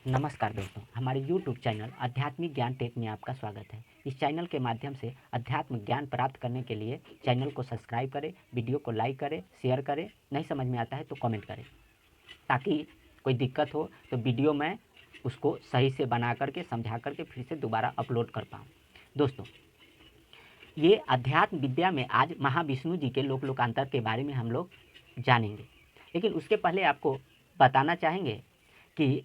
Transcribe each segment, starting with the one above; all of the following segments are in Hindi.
नमस्कार दोस्तों, हमारे YouTube चैनल आध्यात्मिक ज्ञान टेक में आपका स्वागत है। इस चैनल के माध्यम से अध्यात्म ज्ञान प्राप्त करने के लिए चैनल को सब्सक्राइब करें, वीडियो को लाइक करें, शेयर करें, नहीं समझ में आता है तो कमेंट करें, ताकि कोई दिक्कत हो तो वीडियो में उसको सही से बना करके समझा करके फिर से दोबारा अपलोड कर पाऊँ। दोस्तों, ये अध्यात्म विद्या में आज महाविष्णु जी के लोक लोकांतर के बारे में हम लोग जानेंगे, लेकिन उसके पहले आपको बताना चाहेंगे कि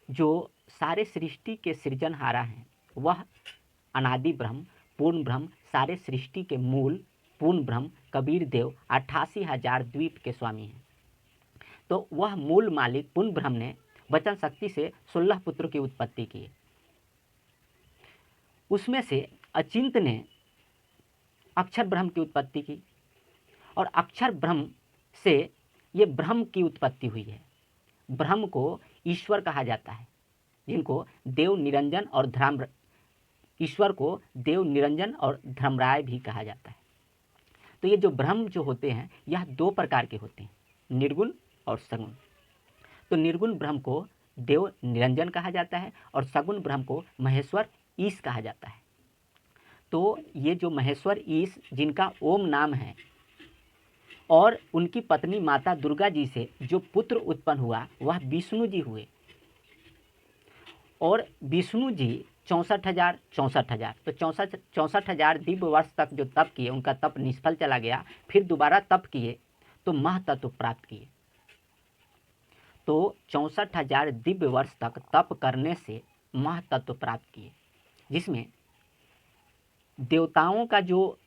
जो सारे सृष्टि के सृजनहारा हैं वह अनादि ब्रह्म, पूर्ण ब्रह्म, सारे सृष्टि के मूल पूर्ण ब्रह्म कबीर देव 88,000 द्वीप के स्वामी हैं। तो वह मूल मालिक पूर्ण ब्रह्म ने वचन शक्ति से 16 पुत्रों की उत्पत्ति की। उसमें से अचिंत ने अक्षर ब्रह्म की उत्पत्ति की और अक्षर ब्रह्म से ये ब्रह्म की उत्पत्ति हुई है। ब्रह्म को ईश्वर कहा जाता है, जिनको देव निरंजन और ईश्वर को देव निरंजन और धर्मराय भी कहा जाता है। तो ये जो ब्रह्म जो होते हैं यह दो प्रकार के होते हैं, निर्गुण और सगुण। तो निर्गुण ब्रह्म को देव निरंजन कहा जाता है और सगुण ब्रह्म को महेश्वर ईश कहा जाता है। तो ये जो महेश्वर ईश जिनका ओम नाम है और उनकी पत्नी माता दुर्गा जी से जो पुत्र उत्पन्न हुआ वह विष्णु जी हुए। और विष्णु जी 64,000 तो 64,000 दिव्य वर्ष तक जो तप किए उनका तप निष्फल चला गया। फिर दोबारा तप किए तो महतत्व प्राप्त किए। तो 64,000 दिव्य वर्ष तक तप करने से महतत्व प्राप्त किए, जिसमें देवताओं का जो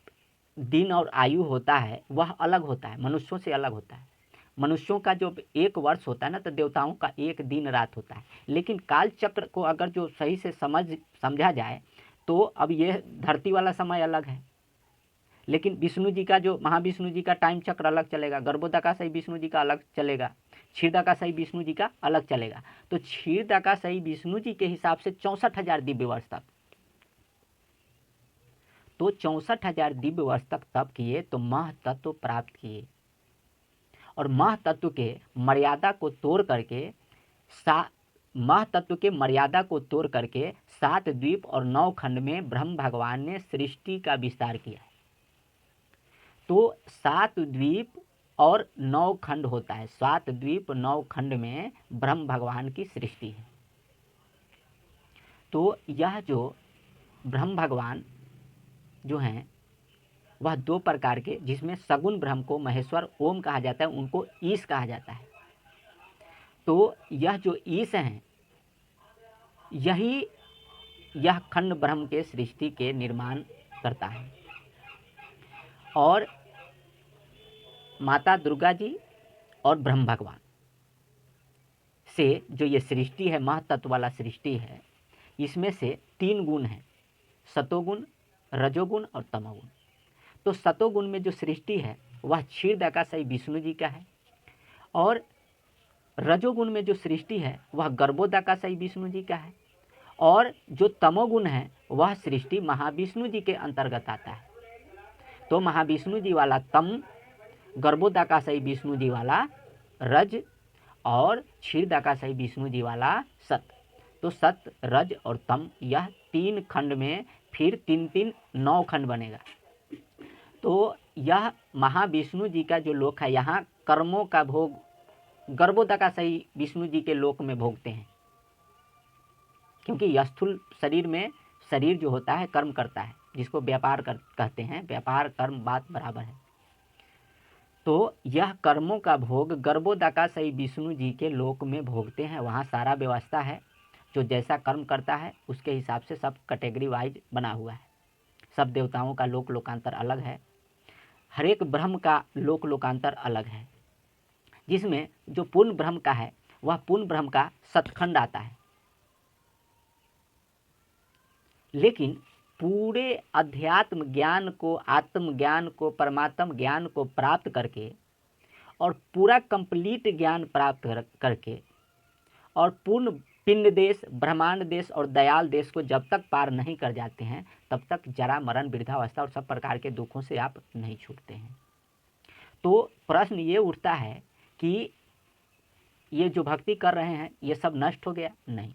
दिन और आयु होता है वह अलग होता है, मनुष्यों से अलग होता है। मनुष्यों का जो 1 वर्ष होता है ना, तो देवताओं का 1 दिन रात होता है। लेकिन काल चक्र को अगर जो सही से समझा जाए तो अब ये धरती वाला समय अलग है, लेकिन विष्णु जी का जो महाविष्णु जी का टाइम चक्र अलग चलेगा, गर्भोदकाशयी विष्णु जी का अलग चलेगा, क्षीरदाकाशयी विष्णु जी का अलग चलेगा। तो क्षीरदाकाशयी विष्णु जी के हिसाब से 64,000 दिव्य वर्ष तक, तो 64,000 दिव्य वर्ष तक तप किए तो महतत्व प्राप्त किए। और महतत्व के मर्यादा को तोड़ करके महतत्व के मर्यादा को तोड़ करके 7 द्वीप और 9 खंड में ब्रह्म भगवान ने सृष्टि का विस्तार किया है। तो 7 द्वीप और 9 खंड होता है, 7 द्वीप 9 खंड में ब्रह्म भगवान की सृष्टि है। तो यह जो ब्रह्म भगवान जो हैं वह 2 प्रकार के, जिसमें सगुण ब्रह्म को महेश्वर ओम कहा जाता है, उनको ईश कहा जाता है। तो यह जो ईश हैं यह खंड ब्रह्म के सृष्टि के निर्माण करता है। और माता दुर्गा जी और ब्रह्म भगवान से जो ये सृष्टि है, महतत्व वाला सृष्टि है, इसमें से 3 गुण हैं, सतोगुण, रजोगुण और तमोगुण। तो सतोगुण में जो सृष्टि है वह क्षीरदाकाशयी विष्णु जी का है, और रजोगुण में जो सृष्टि है वह गर्भोदकाशयी विष्णु जी का है, और जो तमोगुण है वह सृष्टि महाविष्णु जी के अंतर्गत आता है। तो महाविष्णु जी वाला तम, गर्भोदकाशयी विष्णु जी वाला रज और क्षीरदाकाशयी विष्णु जी वाला सत। तो सत, रज और तम, यह 3 खंड में फिर 3-3 9 खंड बनेगा। तो यह महाविष्णु जी का जो लोक है, यहाँ कर्मों का भोग गर्भोदकाशयी विष्णु जी के लोक में भोगते हैं, क्योंकि स्थूल शरीर में शरीर जो होता है कर्म करता है, जिसको व्यापार कहते हैं, व्यापार कर्म बात बराबर है। तो यह कर्मों का भोग गर्भोदकाशयी विष्णु जी के लोक में भोगते हैं। वहाँ सारा व्यवस्था है, जो जैसा कर्म करता है उसके हिसाब से सब कैटेगरी वाइज बना हुआ है। सब देवताओं का लोक लोकांतर अलग है, हर एक ब्रह्म का लोक लोकांतर अलग है। जिसमें जो पूर्ण ब्रह्म का है वह पूर्ण ब्रह्म का सतखंड आता है। लेकिन पूरे अध्यात्म ज्ञान को, आत्मज्ञान को, परमात्म ज्ञान को प्राप्त करके और पूरा कंप्लीट ज्ञान प्राप्त करके और पूर्ण पिंड देश, ब्रह्मांड देश और दयाल देश को जब तक पार नहीं कर जाते हैं तब तक जरा मरण, वृद्धावस्था और सब प्रकार के दुखों से आप नहीं छूटते हैं। तो प्रश्न ये उठता है कि ये जो भक्ति कर रहे हैं ये सब नष्ट हो गया? नहीं,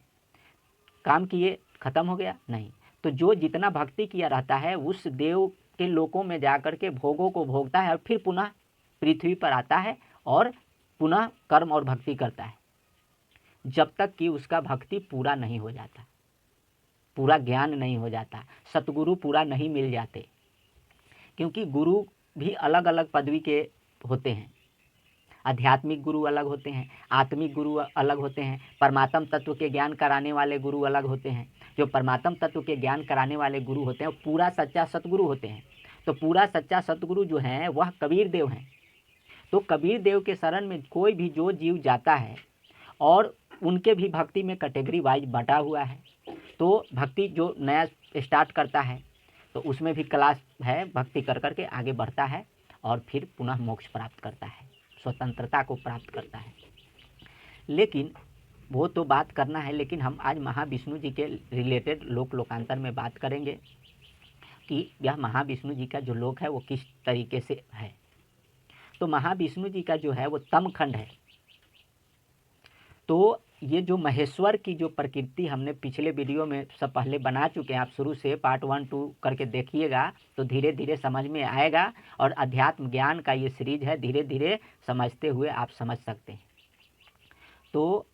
काम किए खत्म हो गया नहीं। तो जो जितना भक्ति किया रहता है उस देव के लोकों में जाकर के भोगों को भोगता है और फिर पुनः पृथ्वी पर आता है और पुनः कर्म और भक्ति करता है, जब तक कि उसका भक्ति पूरा नहीं हो जाता, पूरा ज्ञान नहीं हो जाता, सतगुरु पूरा नहीं मिल जाते। क्योंकि गुरु भी अलग अलग पदवी के होते हैं। आध्यात्मिक गुरु अलग होते हैं, आत्मिक गुरु अलग होते हैं, परमात्म तत्व के ज्ञान कराने वाले गुरु अलग होते हैं। जो परमात्म तत्व के ज्ञान कराने वाले गुरु होते हैं वो पूरा सच्चा सतगुरु होते हैं। तो पूरा सच्चा सतगुरु जो हैं वह कबीर देव हैं। तो कबीर देव के शरण में कोई भी जो जीव जाता है, और उनके भी भक्ति में कैटेगरी वाइज बटा हुआ है। तो भक्ति जो नया स्टार्ट करता है तो उसमें भी क्लास है, भक्ति कर करके आगे बढ़ता है और फिर पुनः मोक्ष प्राप्त करता है, स्वतंत्रता को प्राप्त करता है। लेकिन वो तो बात करना है, लेकिन हम आज महाविष्णु जी के रिलेटेड लोक लोकांतर में बात करेंगे कि यह महाविष्णु जी का जो लोक है वो किस तरीके से है। तो महाविष्णु जी का जो है वो तम खंड है। तो ये जो महेश्वर की जो प्रकृति हमने पिछले वीडियो में सब पहले बना चुके हैं, आप शुरू से पार्ट 1 2 करके देखिएगा तो धीरे धीरे समझ में आएगा। और अध्यात्म ज्ञान का ये सीरीज है, धीरे धीरे समझते हुए आप समझ सकते हैं। तो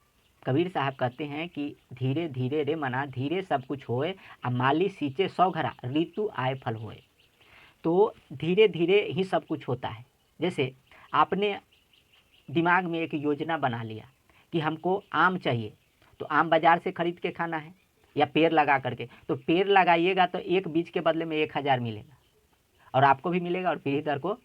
कबीर साहब कहते हैं कि धीरे धीरे रे मना धीरे सब कुछ होए, आ माली सींचे 100 घड़ा ऋतु आए फल होए। तो धीरे धीरे ही सब कुछ होता है। जैसे आपने दिमाग में एक योजना बना लिया कि हमको आम चाहिए, तो आम बाज़ार से खरीद के खाना है या पेड़ लगा करके, तो पेड़ लगाइएगा तो एक बीज के बदले में 1000 मिलेगा, और आपको भी मिलेगा और पीढ़ी दर को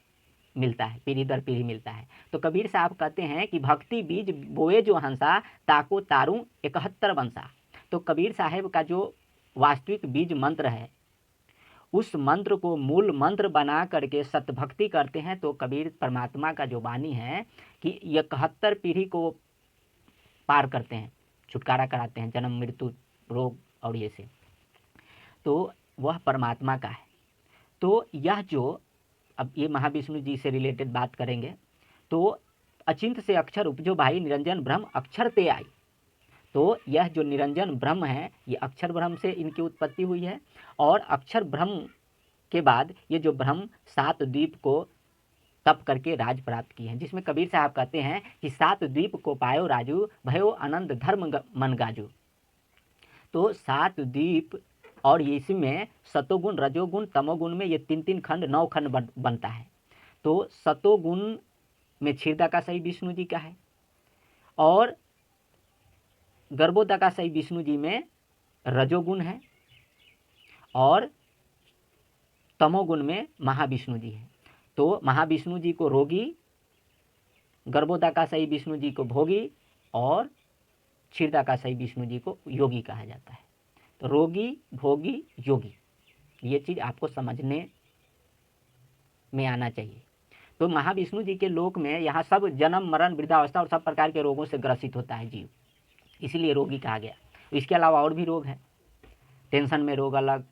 मिलता है, पीढ़ी दर पीढ़ी मिलता है। तो कबीर साहब कहते हैं कि भक्ति बीज बोए जो हंसा, ताको तारू 71 बंसा। तो कबीर साहब का जो वास्तविक बीज मंत्र है, उस मंत्र को मूल मंत्र बना करके सतभक्ति करते हैं। तो कबीर परमात्मा का जो वाणी है कि 71 पीढ़ी को पार करते हैं, छुटकारा कराते हैं जन्म मृत्यु रोग और ये से, तो वह परमात्मा का है। तो यह जो अब ये महाविष्णु जी से रिलेटेड बात करेंगे। तो अचिंत से अक्षर उपजो भाई, निरंजन ब्रह्म अक्षर ते आई। तो यह जो निरंजन ब्रह्म है ये अक्षर ब्रह्म से इनकी उत्पत्ति हुई है। और अक्षर ब्रह्म के बाद ये जो ब्रह्म 7 द्वीप को तप करके राज प्राप्त किए हैं, जिसमें कबीर साहब कहते हैं कि 7 द्वीप को पायो राजू, भयो आनंद धर्म मन गाजू। तो 7 द्वीप और इसमें सतोगुण रजोगुण तमोगुण में ये 3 खंड 9 खंड बनता है। तो सतोगुण में क्षीरदाकाशायी विष्णु जी का है, और गर्भोदकाशायी विष्णु जी में रजोगुण है, और तमोगुण में महाविष्णु जी है। तो महाविष्णु जी को रोगी, गर्भोदकाशायी विष्णु जी को भोगी, और क्षीरदाकाशायी विष्णु जी को योगी कहा जाता है। तो रोगी भोगी योगी, ये चीज़ आपको समझने में आना चाहिए। तो महाविष्णु जी के लोक में यहाँ सब जन्म मरण वृद्धावस्था और सब प्रकार के रोगों से ग्रसित होता है जीव, इसीलिए रोगी कहा गया। इसके अलावा और भी रोग हैं, टेंशन में रोग अलग,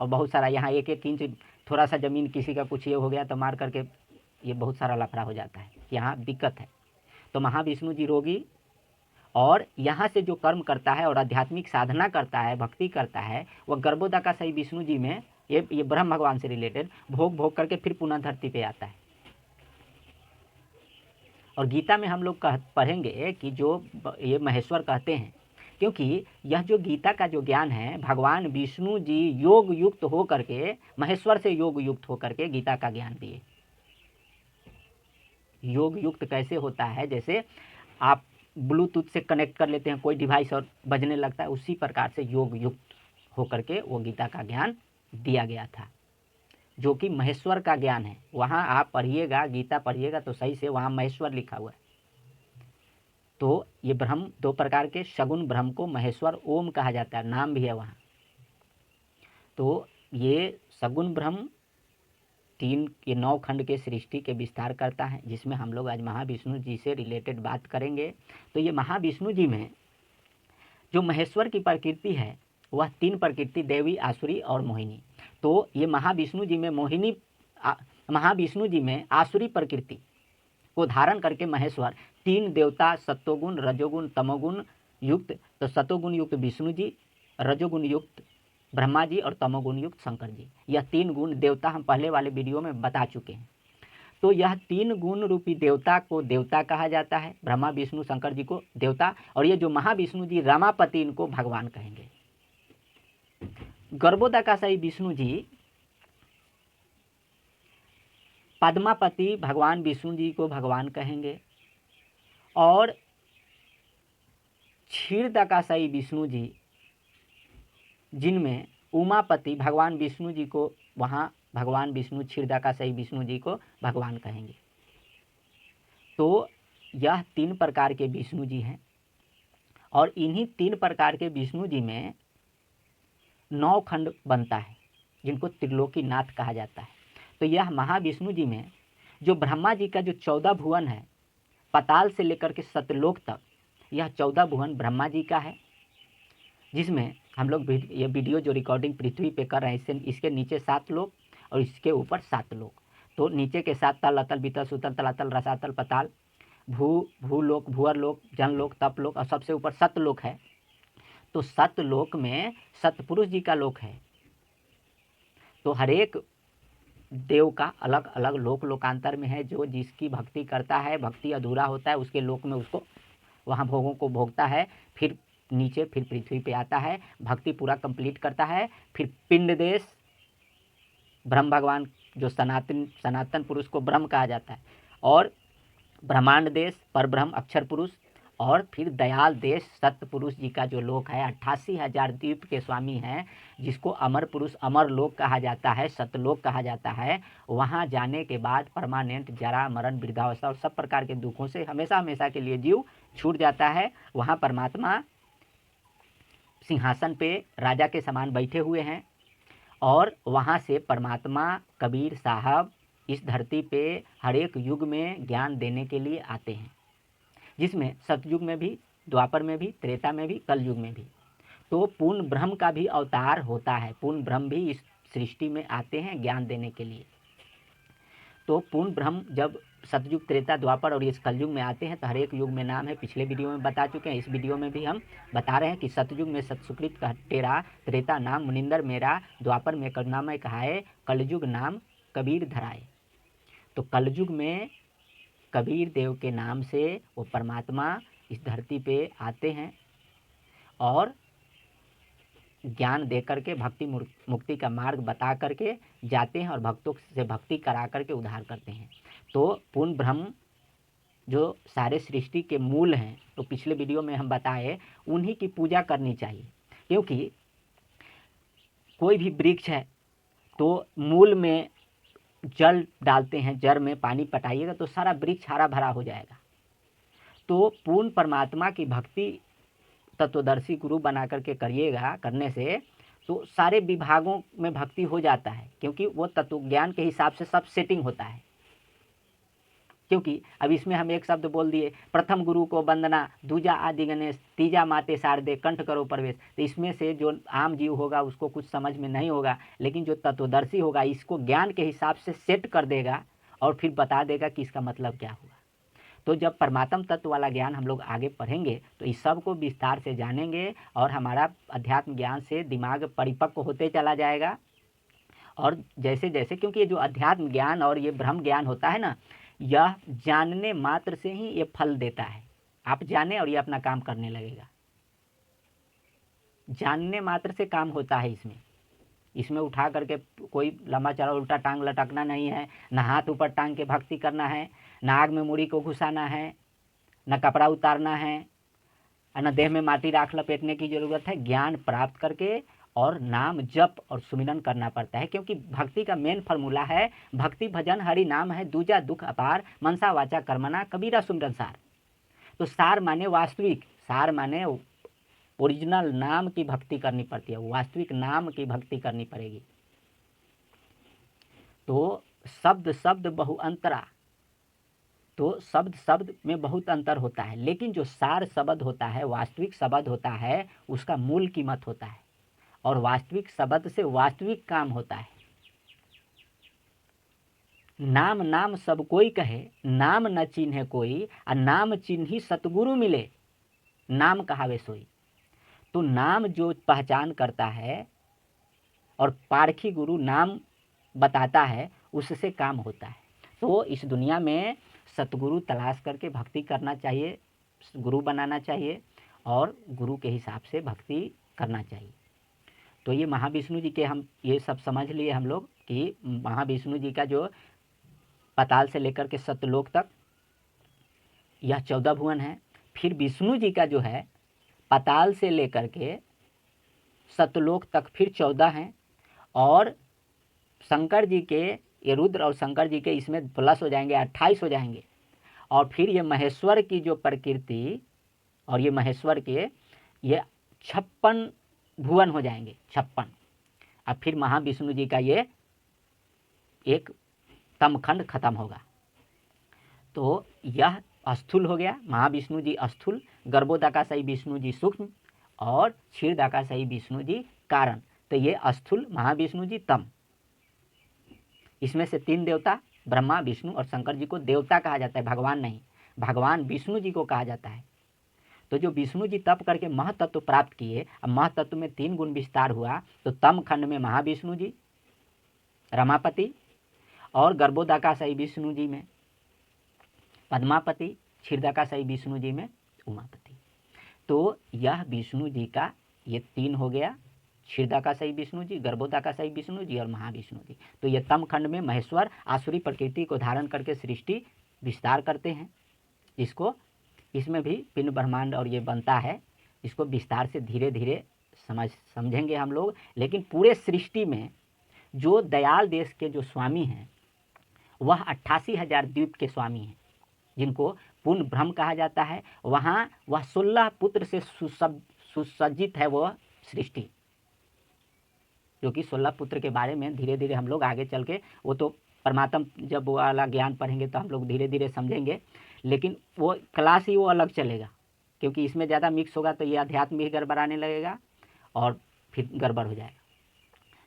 और बहुत सारा। यहाँ 1-1 इंच थोड़ा सा ज़मीन किसी का कुछ ये हो गया तो मार करके ये बहुत सारा लफड़ा हो जाता है, यहाँ दिक्कत है। तो महाविष्णु जी रोगी, और यहाँ से जो कर्म करता है और आध्यात्मिक साधना करता है, भक्ति करता है, वह गर्भोदकाशायी विष्णु जी में ये ब्रह्म भगवान से रिलेटेड भोग करके फिर पुनः धरती पे आता है। और गीता में हम लोग पढ़ेंगे कि जो ये महेश्वर कहते हैं, क्योंकि यह जो गीता का जो ज्ञान है, भगवान विष्णु जी योग युक्त हो करके, महेश्वर से योग युक्त हो करके गीता का ज्ञान दिए। योग युक्त कैसे होता है, जैसे आप ब्लूटूथ से कनेक्ट कर लेते हैं कोई डिवाइस और बजने लगता है, उसी प्रकार से योग युक्त होकर के वो गीता का ज्ञान दिया गया था, जो कि महेश्वर का ज्ञान है। वहाँ आप पढ़िएगा, गीता पढ़िएगा तो सही से वहाँ महेश्वर लिखा हुआ है। तो ये ब्रह्म 2 प्रकार के, सगुण ब्रह्म को महेश्वर ओम कहा जाता है, नाम भी है वहाँ। तो ये सगुण ब्रह्म 9 खंड के सृष्टि के विस्तार करता है, जिसमें हम लोग आज महाविष्णु जी से रिलेटेड बात करेंगे। तो ये महाविष्णु जी में जो महेश्वर की प्रकृति है वह 3 प्रकृति, देवी, आसुरी और मोहिनी। तो ये महाविष्णु जी में महाविष्णु जी में आसुरी प्रकृति को धारण करके महेश्वर 3 देवता सत्वगुण रजोगुण तमोगुण युक्त, तो सतोगुण युक्त विष्णु जी, रजोगुण युक्त ब्रह्मा जी और तमोगुण युक्त शंकर जी। यह 3 गुण देवता हम पहले वाले वीडियो में बता चुके हैं। तो यह 3 गुण रूपी देवता को देवता कहा जाता है, ब्रह्मा विष्णु शंकर जी को देवता, और ये जो महाविष्णु जी रमापति इनको भगवान कहेंगे। गर्भोदकाशायी विष्णु जी पद्मापति भगवान विष्णु जी को भगवान कहेंगे, और क्षीरदकाशायी विष्णु जी जिनमें उमापति भगवान विष्णु जी को, वहाँ भगवान विष्णु क्षीरदकाशायी विष्णु जी को भगवान कहेंगे। तो यह 3 प्रकार के विष्णु जी हैं, और इन्हीं 3 प्रकार के विष्णु जी में 9 खंड बनता है, जिनको त्रिलोकीनाथ कहा जाता है। तो यह महाविष्णु जी में जो ब्रह्मा जी का जो 14 भुवन है, पाताल से लेकर के सतलोक तक, यह 14 भुवन ब्रह्मा जी का है, जिसमें हम लोग ये वीडियो जो रिकॉर्डिंग पृथ्वी पे कर रहे हैं, इसके नीचे 7 लोक और इसके ऊपर 7 लोक। तो नीचे के 7 तल, अतल, बीतल, सुतल, तलातल, रसातल, पताल, भूलोक, भूअरलोक, जनलोक, तपलोक, और सबसे ऊपर सतलोक है। तो सतलोक में सतपुरुष जी का लोक है। तो हर एक देव का अलग अलग लोक लोकांतर में है। जो जिसकी भक्ति करता है, भक्ति अधूरा होता है, उसके लोक में उसको वहाँ भोगों को भोगता है, फिर नीचे फिर पृथ्वी पे आता है, भक्ति पूरा कंप्लीट करता है, फिर पिंड देश, ब्रह्म भगवान जो सनातन पुरुष को ब्रह्म कहा जाता है, और ब्रह्मांड देश परब्रह्म अक्षर पुरुष, और फिर दयाल देश सतपुरुष जी का जो लोक है, 88,000 द्वीप के स्वामी हैं, जिसको अमर पुरुष अमर लोक कहा जाता है, सतलोक कहा जाता है। वहाँ जाने के बाद परमानेंट जरा मरण वृद्धावस्था और सब प्रकार के दुखों से हमेशा हमेशा के लिए जीव छूट जाता है। वहाँ परमात्मा सिंहासन पे राजा के समान बैठे हुए हैं, और वहाँ से परमात्मा कबीर साहब इस धरती पे हर एक युग में ज्ञान देने के लिए आते हैं, जिसमें सतयुग में भी, द्वापर में भी, त्रेता में भी, कल युग में भी। तो पूर्ण ब्रह्म का भी अवतार होता है, पूर्ण ब्रह्म भी इस सृष्टि में आते हैं ज्ञान देने के लिए। तो पूर्ण ब्रह्म जब सतयुग, त्रेता, द्वापर और इस कलयुग में आते हैं, तो हर एक युग में नाम है, पिछले वीडियो में बता चुके हैं। इस वीडियो में भी हम बता रहे हैं कि सतयुग में सतसुकृत का तेरा, त्रेता नाम मुनिंदर मेरा, द्वापर में करुणामय कहाए, कलयुग नाम कबीर धराए। तो कलयुग में कबीर देव के नाम से वो परमात्मा इस धरती पे आते हैं और ज्ञान दे करके भक्ति मुक्ति का मार्ग बता करके जाते हैं, और भक्तों से भक्ति करा करके उद्धार करते हैं। तो पूर्ण ब्रह्म जो सारे सृष्टि के मूल हैं, तो पिछले वीडियो में हम बताए, उन्हीं की पूजा करनी चाहिए। क्योंकि कोई भी वृक्ष है तो मूल में जल डालते हैं, जड़ में पानी पटाइएगा तो सारा वृक्ष हरा भरा हो जाएगा। तो पूर्ण परमात्मा की भक्ति तत्वदर्शी गुरु बना करके करिएगा, करने से तो सारे विभागों में भक्ति हो जाता है, क्योंकि वो तत्व ज्ञान के हिसाब से सब सेटिंग होता है। क्योंकि अब इसमें हम एक शब्द बोल दिए, प्रथम गुरु को वंदना, दूजा आदि गणेश, तीजा माते शारदे, कंठ करो प्रवेश। तो इसमें से जो आम जीव होगा उसको कुछ समझ में नहीं होगा, लेकिन जो तत्वदर्शी होगा इसको ज्ञान के हिसाब से सेट कर देगा और फिर बता देगा कि इसका मतलब क्या हुआ। तो जब परमात्म तत्व वाला ज्ञान हम लोग आगे पढ़ेंगे तो इस सब को विस्तार से जानेंगे, और हमारा अध्यात्म ज्ञान से दिमाग परिपक्व होते चला जाएगा। और जैसे जैसे, क्योंकि ये जो अध्यात्म ज्ञान और ये ब्रह्म ज्ञान होता है ना, यह जानने मात्र से ही ये फल देता है। आप जाने और ये अपना काम करने लगेगा। जानने मात्र से काम होता है। इसमें उठा करके कोई लंबा चौड़ा उल्टा टांग लटकना नहीं है, ना हाथ ऊपर टांग के भक्ति करना है, ना आग में मुड़ी को घुसाना है, न कपड़ा उतारना है, न देह में माटी राख लपेटने की जरूरत है। ज्ञान प्राप्त करके और नाम जप और सुमिरन करना पड़ता है, क्योंकि भक्ति का मेन फार्मूला है भक्ति भजन हरि नाम है, दूजा दुख अपार, मनसा वाचा कर्मणा कबीरा सुमिरन सार। तो सार माने वास्तविक, सार माने ओरिजिनल नाम की भक्ति करनी पड़ती है, वास्तविक नाम की भक्ति करनी पड़ेगी। तो शब्द शब्द बहु अंतरा, तो शब्द शब्द में बहुत अंतर होता है, लेकिन जो सार शब्द होता है, वास्तविक शब्द होता है, उसका मूल कीमत होता है, और वास्तविक शब्द से वास्तविक काम होता है। नाम नाम सब कोई कहे, नाम न चिन्हे कोई, और नाम चिन्ही सतगुरु मिले, नाम कहावे सोई। तो नाम जो पहचान करता है और पारखी गुरु नाम बताता है, उससे काम होता है। तो इस दुनिया में सतगुरु तलाश करके भक्ति करना चाहिए, गुरु बनाना चाहिए और गुरु के हिसाब से भक्ति करना चाहिए। तो ये महाविष्णु जी के हम ये सब समझ लिए हम लोग कि महाविष्णु जी का जो पाताल से लेकर के सत्यलोक तक यह 14 भुवन है। फिर विष्णु जी का जो है पाताल से लेकर के सत्यलोक तक फिर 14 हैं, और शंकर जी के ये रुद्र और शंकर जी के इसमें प्लस हो जाएंगे, 28 हो जाएंगे। और फिर ये महेश्वर की जो प्रकृति और ये महेश्वर के ये 56 भुवन हो जाएंगे, 56। अब फिर महाविष्णु जी का ये एक तमखंड खत्म होगा। तो यह स्थूल हो गया, महाविष्णु जी स्थूल, गर्भोदकाशायी विष्णु जी सूक्ष्म और क्षीरदाकाशायी विष्णु जी कारण। तो ये स्थूल महाविष्णु जी तम। इसमें से 3 देवता ब्रह्मा विष्णु और शंकर जी को देवता कहा जाता है, भगवान नहीं। भगवान विष्णु जी को कहा जाता है। तो जो विष्णु जी तप करके महतत्व प्राप्त किए, अब महतत्व में 3 गुण विस्तार हुआ। तो तम खंड में महाविष्णु जी रमापति, और गर्भोदकाशायी विष्णु जी में पद्मापति, क्षीरदाकाशायी विष्णु जी में उमापति। तो यह विष्णु जी का ये 3 हो गया, क्षीरदाकाशायी विष्णु जी, गर्भोदकाशायी विष्णु जी और महाविष्णु जी। तो ये तम खंड में महेश्वर आसुरी प्रकृति को धारण करके सृष्टि विस्तार करते हैं। इसमें भी पिंड ब्रह्मांड और ये बनता है। इसको विस्तार से धीरे धीरे समझेंगे हम लोग। लेकिन पूरे सृष्टि में जो दयाल देश के जो स्वामी हैं वह 88,000 द्वीप के स्वामी हैं, जिनको पूर्ण ब्रह्म कहा जाता है। वहाँ वह 16 पुत्र से सुसज्जित है वह सृष्टि, जो कि 16 पुत्र के बारे में धीरे धीरे हम लोग आगे चल के, वो तो परमात्मा जब वो वाला ज्ञान पढ़ेंगे तो हम लोग धीरे धीरे समझेंगे। लेकिन वो क्लास ही वो अलग चलेगा, क्योंकि इसमें ज़्यादा मिक्स होगा तो ये अध्यात्म भी गड़बड़ाने लगेगा और फिर गड़बड़ हो जाएगा।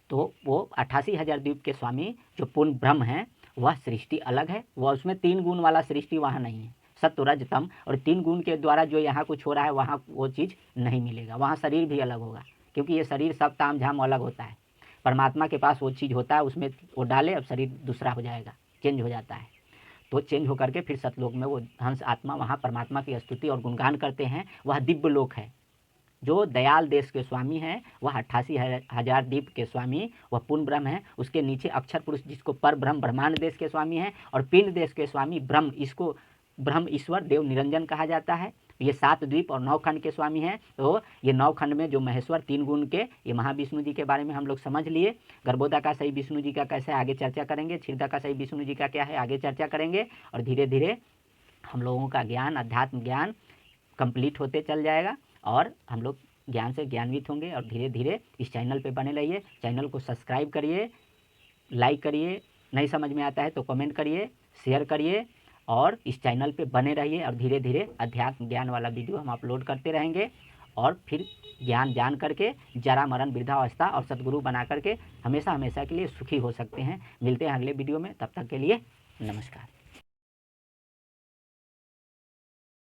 तो वो 88,000 द्वीप के स्वामी जो पूर्ण ब्रह्म हैं, वह सृष्टि अलग है। वह उसमें 3 गुण वाला सृष्टि वहाँ नहीं है, सत्व रज तम। और 3 गुण के द्वारा जो यहाँ कुछ हो रहा है वहाँ वो चीज़ नहीं मिलेगा। वहाँ शरीर भी अलग होगा, क्योंकि ये शरीर सब ताम झाम अलग होता है। परमात्मा के पास वो चीज़ होता है, उसमें वो डाले, अब शरीर दूसरा हो जाएगा, चेंज हो जाता है। तो चेंज होकर के फिर सतलोक में वो हंस आत्मा वहाँ परमात्मा की स्तुति और गुणगान करते हैं। वह दिव्य लोक है। जो दयाल देश के स्वामी हैं वह 88,000 द्वीप के स्वामी वह पूर्ण ब्रह्म है। उसके नीचे अक्षर पुरुष जिसको पर ब्रह्म ब्रह्मांड देश के स्वामी हैं, और पिंड देश के स्वामी ब्रह्म, इसको ब्रह्म ईश्वर देव निरंजन कहा जाता है। ये 7 द्वीप और 9 खंड के स्वामी हैं। तो ये 9 खंड में जो महेश्वर 3 गुण के, ये महाविष्णु जी के बारे में हम लोग समझ लिए। गर्भोदकाशायी विष्णु जी का कैसे आगे चर्चा करेंगे, क्षीरदाकाशायी विष्णु जी का क्या है आगे चर्चा करेंगे। और धीरे धीरे हम लोगों का ज्ञान, अध्यात्म ज्ञान कंप्लीट होते चल जाएगा और हम लोग ज्ञान से ज्ञान्वित होंगे। और धीरे धीरे इस चैनल पे बने रहिए। चैनल को सब्सक्राइब करिए, लाइक करिए, नहीं समझ में आता है तो कमेंट करिए, शेयर करिए और इस चैनल पे बने रहिए। और धीरे धीरे अध्यात्म ज्ञान वाला वीडियो हम अपलोड करते रहेंगे। और फिर ज्ञान जान करके जरा मरण वृद्धावस्था और सद्गुरु बना करके हमेशा हमेशा के लिए सुखी हो सकते हैं। मिलते हैं अगले वीडियो में, तब तक के लिए नमस्कार।